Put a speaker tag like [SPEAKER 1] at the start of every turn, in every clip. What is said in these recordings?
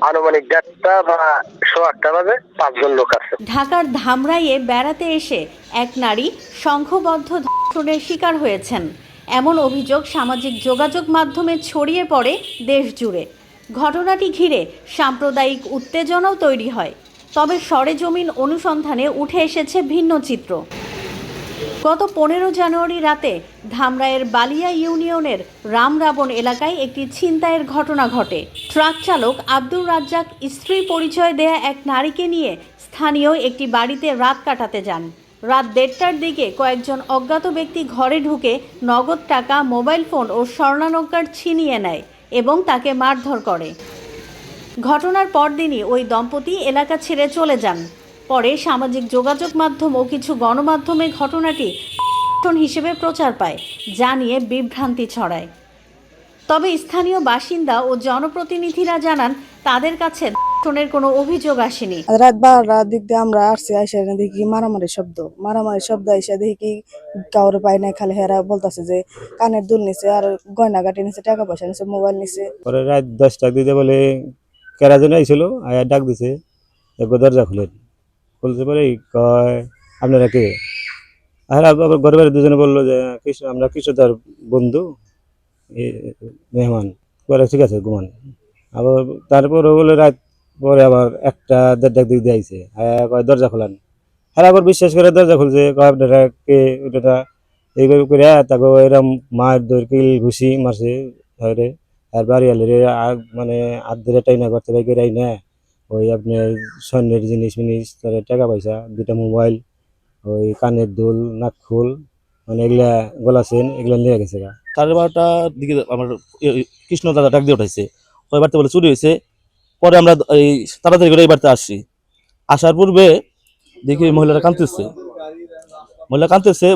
[SPEAKER 1] আনুমানিক 1:30টা বা 1:15 বাজে 5 জন লোক আছে।
[SPEAKER 2] ঢাকার ধামরাইয়ে বেড়াতে এসে এক নারী সংঘবদ্ধ ধর্ষণের শিকার হয়েছেন এমন অভিযোগ সামাজিক যোগাযোগ মাধ্যমে ছড়িয়ে পড়ে দেশ জুড়ে। ঘটনাটি ঘিরে সাম্প্রদায়িক উত্তেজনাও তৈরি হয়। তবে সরেজমিন অনুসন্ধানে উঠে এসেছে ভিন্ন চিত্র। গত 15 জানুয়ারি রাতে ধামরাইয়ের বালিয়া ইউনিয়নের রামরাবণ এলাকায় একটি ছিনতাইয়ের ঘটনা ঘটে। ট্রাক চালক আব্দুর রাজ্জাক স্ত্রী পরিচয় দেয়া এক নারীকে নিয়ে স্থানীয় একটি বাড়িতে রাত কাটাতে যান। রাত 1:30টার দিকে কয়েকজন অজ্ঞাত ব্যক্তি ঘরে ঢুকে নগদ টাকা, মোবাইল ফোন ও স্বর্ণালংকার ছিনিয়ে নেয় এবং তাকে মারধর করে। ঘটনার পরদিনই ওই দম্পতি এলাকা ছেড়ে চলে যান। পরে সামাজিক যোগাযোগ মাধ্যম ও কিছু গণমাধ্যমে ঘটনাটি হিসেবে প্রচার পায়, যা নিয়ে বিভ্রান্তি ছড়ায়। তবে স্থানীয় বাসিন্দা ও জনপ্রতিনিধিরা জানান তাদের কাছে ধর্ষণের কোনো অভিযোগ আসেনি।
[SPEAKER 3] রাত 12টার দিক দিয়ে আমরা আসছি, আইসা দেখি মারামারি শব্দ আইসা দেখি কাউরে পাই নাই, খালি হেরা বলতেছে যে কানের দুল নিছে আর গয়না গাটি নিছে, টাকা পয়সা নিছে, মোবাইল নিছে।
[SPEAKER 4] পরে রাত 10টা দিতে বলে কেরাজন আইছিল, আয়া ডাক দিছে, দরজা খুলেন। খুলতে পরে কয় আপনারা কে? আর আবার ঘরে বাড়ি দুজনে বললো যে আমরা কৃষ্ণদার বন্ধু, মেহমান। পরে ঠিক আছে ঘুমান। আবার তারপরে বলে রাত পরে আবার 1টা-1:30টার দিক দিয়ে আইছে, কয় দরজা খোলেন। হ্যাঁ আবার বিশ্বাস করে দরজা খুলছে, কয় আপনারা কে? ওটা এইভাবে করে তাকে এরকম মার দৌড় কিল ঘুষি মারছে। আর বাড়ি আলে মানে হাত ধরে টাইনা করতে পারি রাই না, ওই আপনার স্বর্ণের জিনিস মিনিস, তার টাকা পয়সা, 2টা মোবাইল, ওই কানের দুল, নাক ফুল, মানে এগুলা গলা চেন, এগুলা নিয়ে গেছে।
[SPEAKER 5] 12:30টার দিকে আমার কৃষ্ণ দাদা ডাক দিয়ে উঠাইছে, ওই বাড়িতে বলে চুরি হয়েছে। পরে আমরা এই তাড়াতাড়ি করে এই বাড়িতে আসছি। আসার পূর্বে দেখি মহিলারা কাঁদতেছে।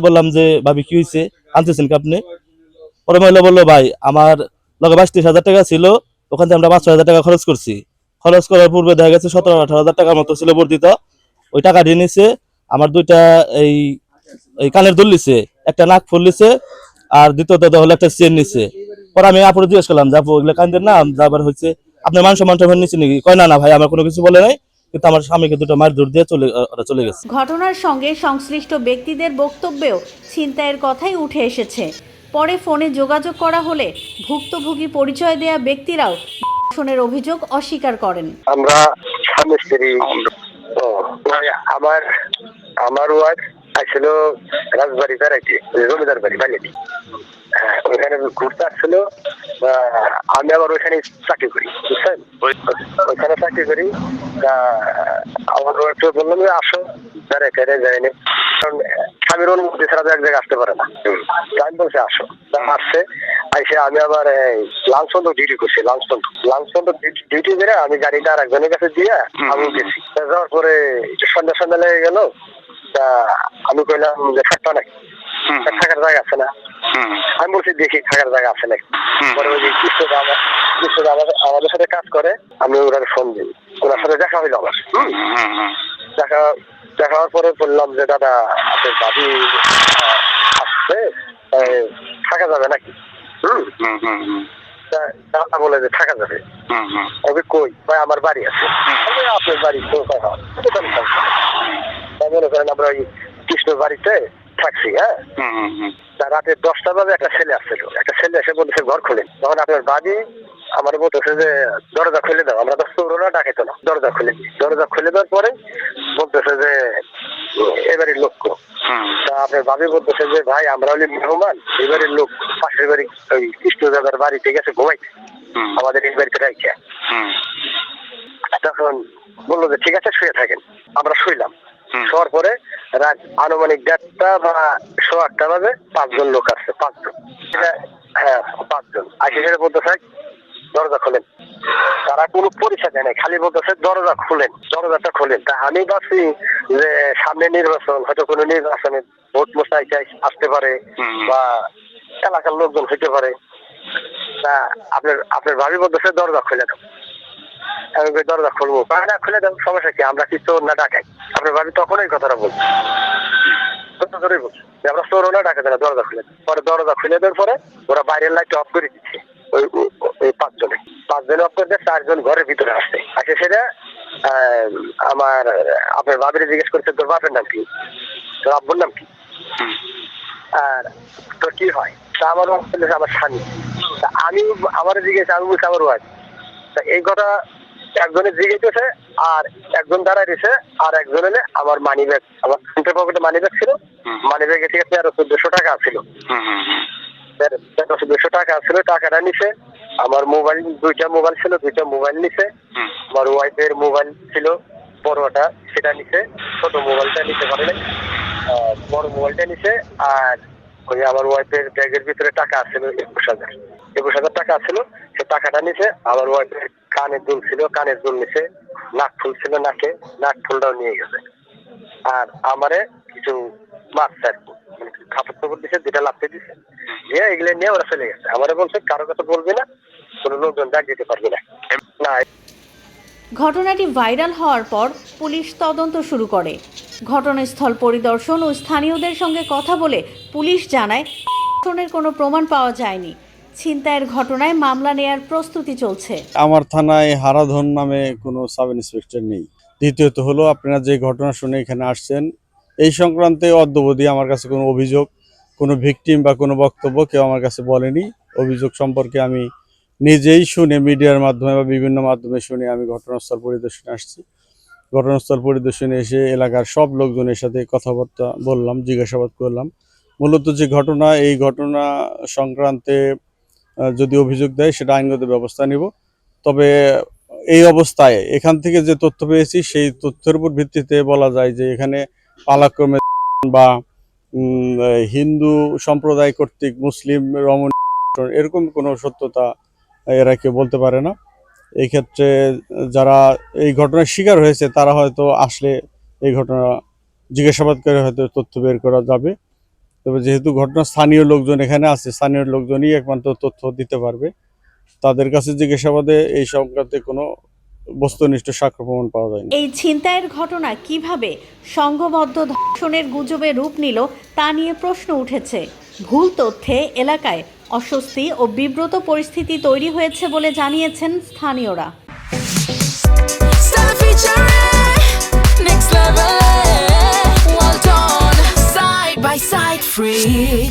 [SPEAKER 5] বললাম যে ভাবি কি হয়েছে, কাঁদতেছেন কি আপনি? পরে মহিলা বললো ভাই আমার লগে 22-23 হাজার টাকা ছিল, ওখান থেকে আমরা 5-6 হাজার টাকা খরচ করছি। খরচ করার পূর্বে দেখা গেছে 17-18 হাজার টাকার মতো ছিল বর্ধিত। ওই টাকা দিয়ে নিছে, আমার 2টা এই কানের দুল নিছে, একটা নাক ফুল নিছে, আর দ্বিতীয়ত হলো একটা চেন নিছে। পরে আমি আপুরে জিজ্ঞেস করলাম যে আপু এগুলো কান্দের না, যাবার হচ্ছে আপনার মান সম্মান নিচ্ছে নাকি? কয় না ভাই আমার কোনো কিছু বলে নাই, কিন্তু আমার স্বামীকে 2টা মার দৌড় দিয়ে চলে গেছে।
[SPEAKER 2] ঘটনার সঙ্গে সংশ্লিষ্ট ব্যক্তিদের বক্তব্যেও ছিনতাইয়ের কথাই উঠে এসেছে। পরে ফোনে যোগাযোগ করা হলে ভুক্তভোগী পরিচয় দেয়া ব্যক্তিরাও ধর্ষণের অভিযোগ অস্বীকার করেন।
[SPEAKER 1] আমরা স্বামী স্ত্রী। আমার ওয়াইফ আসছিল রাজবাড়ি বেড়াইতে, জমিদার বাড়ি বালিয়াটি। ওইখানে ঘুরতে আসছিল। আমি আবার ওইখানে চাকরি করি, বুঝছেন? ওইখানে চাকরি করি। আমার ওয়াইফকে বললাম যে আসো, বেড়াইতে যায়নি, কারণ স্বামীর অনুমতি ছাড়া এক জায়গায় আসতে পারে না। আমি বলছি আসো, আসছে। আইসে আমি আবার লাঞ্চন্দ ডিউটি করছি, লাঞ্চন্দ ডিউটি করে আমি গাড়িটা আর একজনের কাছে দিয়ে আমি গেছি। যাওয়ার পরে সন্ধ্যা লেগে গেল। তা আমি কইলাম যে থাকতো নাকি, থাকার জায়গা আছে না? আমি বলছি দেখি থাকার জায়গা আছে নাকি। পরে ওই যে কৃষ্ণদা আমাদের সাথে কাজ করে, আমি ওনার ফোন দিই, ওনার সাথে দেখা হইলো আমার। দেখা হওয়ার পরে বললাম যে দাদা আপনার ভাবি আসছে, থাকা যাবে নাকি? দাদা বলে যে থাকা যাবে। আমি কই? ভাই আমার বাড়ি আছে। আপনার বাড়ি মনে করেন আমরা ওই কৃষ্ণর বাড়িতে থাকছি। হ্যাঁ, রাতে 10টা বাজে একটা ছেলে আসছিল, একটা ছেলে এসে বলতেছে ঘর খোলেন। তখন আপনার বাড়ি আমার বলতেছে যে দরজা খুলে দাও। আমরা তো চোরও ডাকাইতো না, দরজা খুলে দেওয়ার পরে বলতেছে যে এবারের লোক। তা আপনার ভাবি বলতেছে যে ভাই আমরা হলি মেহমান, এবারের লোক পাশের বাড়ি ওই কৃষ্ণ দাদার বাড়িতে গেছে ঘুমাইতে, আমাদের এই বাড়িতে রাইছে। তখন বললো যে ঠিক আছে শুয়ে থাকেন। আমরা শুইলাম। শোয়ার পরে রাত আনুমানিক 1:30টা বা 1:15 বাজে 5 জন লোক আসছে। 5 জন। হ্যাঁ 5 জন আসে সেটা বলতেছে দরজা খোলেন। তারা কোনো পরিচয় দেয় নাই, খালি বলতেছে দরজাটা খোলেন। তা আমি ভাবছি যে সামনে নির্বাচন, হয়তো কোনো নির্বাচনে ভোট মশাই আসতে পারে বা এলাকার লোকজন হইতে পারে। তা আপনার ভাবি বলতেছে দরজা খুলে দাও। আমি দরজা খুলবো, না খুলে দাও, সমস্যা কি, আমরা কি চোর না ডাকাই? আপনার ভাবি তখন এই কথাটা বলছে, আমরা চোর না ডাকাই না, দরজা খুলে দেয়। পরে দরজা খুলে দেওয়ার পরে ওরা বাইরের লাইট অফ করে দিচ্ছে। ওই পাঁচজনে আপনাদের 4 জন ঘরের ভিতরে আসছে সেটা আপনার বাবিরে জিজ্ঞেস করছে তোর বাপের নাম কি, তোর আব্বুর নাম কি, আর তোর কি হয়, তা আমার আমার স্বামী। আমি আমার জিজ্ঞেস, আমি বলছি আমার ওয়াইফ। তা এই কথা একজনে জিজ্ঞেসেছে, আর একজন দাঁড়ায় দিয়েছে, আর একজন এলে আমার মানি ব্যাগ, আমার প্যান্টের পকেটে মানি ব্যাগ ছিল, মানি ব্যাগে ঠিক আছে 1300 টাকা ছিল, 1300 টাকা ছিল। টাকাটা নিছে। আমার মোবাইল, 2টা মোবাইল ছিল, 2টা মোবাইল নিছে। আমার ওয়াইফের মোবাইল ছিল বড়টা, সেটা নিছে। ছোট মোবাইলটা নিতে পারে নাই, বড় মোবাইলটা নিছে। আর ওই আমার ওয়াইফের ব্যাগের ভিতরে টাকা ছিল 21,000 টাকা ছিল, সে টাকাটা নিছে। আমার ওয়াইফের কানের দুল ছিল, কানের দুল নিছে। নাক ফুল ছিল নাকে, নাক ফুলটাও নিয়ে গেছে। আর আমারে কিছু মারছে আর কি, মানে কাপড় টাপড় দিছে, 2টা লাফতে দিছে, দিয়ে এগুলো নিয়ে ওরা চলে গেছে। আমারে বলছে কারো কথা বলবি না, কোনো লোকজন ডাক দিতে পারবি না। না।
[SPEAKER 2] ঘটনাটি ভাইরাল হওয়ার পর পুলিশ তদন্ত শুরু করে। ঘটনাস্থল পরিদর্শন ও স্থানীয়দের সঙ্গে কথা বলে পুলিশ জানায় ধর্ষণের কোনো প্রমাণ পাওয়া যায়নি। ছিনতাইয়ের ঘটনায় মামলা নেয়ার প্রস্তুতি চলছে।
[SPEAKER 6] আমার থানায় হারাধন নামে কোনো সাব ইন্সপেক্টর নেই। দ্বিতীয়ত হলো, আপনারা যে ঘটনা শুনে এখানে আসছেন, এই সংক্রান্তে অদ্যাবধি আমার কাছে কোনো অভিযোগ, কোনো ভিকটিম বা কোনো বক্তব্য কেউ আমার কাছে বলেনি। অভিযোগ সম্পর্কে আমি নিজেই শুনে, মিডিয়ার মাধ্যমে বা বিভিন্ন মাধ্যমে শুনে আমি ঘটনাস্থল পরিদর্শনে আসছি। ঘটনাস্থল পরিদর্শনে এসে এলাকার সব লোকজনের সাথে কথাবার্তা বললাম, জিজ্ঞাসাবাদ করলাম। মূলত যে ঘটনা, এই ঘটনা সংক্রান্তে যদি অভিযোগ দেয় সেটা আইনগত ব্যবস্থা নিব। তবে এই অবস্থায় এখান থেকে যে তথ্য পেয়েছি, সেই তথ্যের উপর ভিত্তিতে বলা যায় যে এখানে পালাক্রমে বা হিন্দু সম্প্রদায় কর্তৃক মুসলিম রমণী এরকম কোনো সত্যতা এরা কেউ বলতে পারে না। এই ক্ষেত্রে যারা এই ঘটনার শিকার হয়েছে তারা হয়তো আসলে এই ঘটনা জিজ্ঞাসাবাদ করে হয়তো তথ্য বের করা যাবে। তবে যেহেতু ঘটনা স্থানীয় লোকজন এখানে আছে, স্থানীয় লোকজনই একমাত্র তথ্য দিতে পারবে। তাদের কাছে জিজ্ঞাসাবাদে এই সংক্রান্তে কোনো বস্তুনিষ্ঠ সাক্ষ্য প্রমাণ পাওয়া যায়নি।
[SPEAKER 2] এই ছিনতাইয়ের ঘটনা কিভাবে সংঘবদ্ধ ধর্ষণের গুজবে রূপ নিল তা নিয়ে প্রশ্ন উঠেছে। ভুল তথ্যে এলাকায় অস্বস্তি ও বিব্রত পরিস্থিতি তৈরি হয়েছে বলে জানিয়েছেন স্থানীয়রা।
[SPEAKER 7] Side by side, free.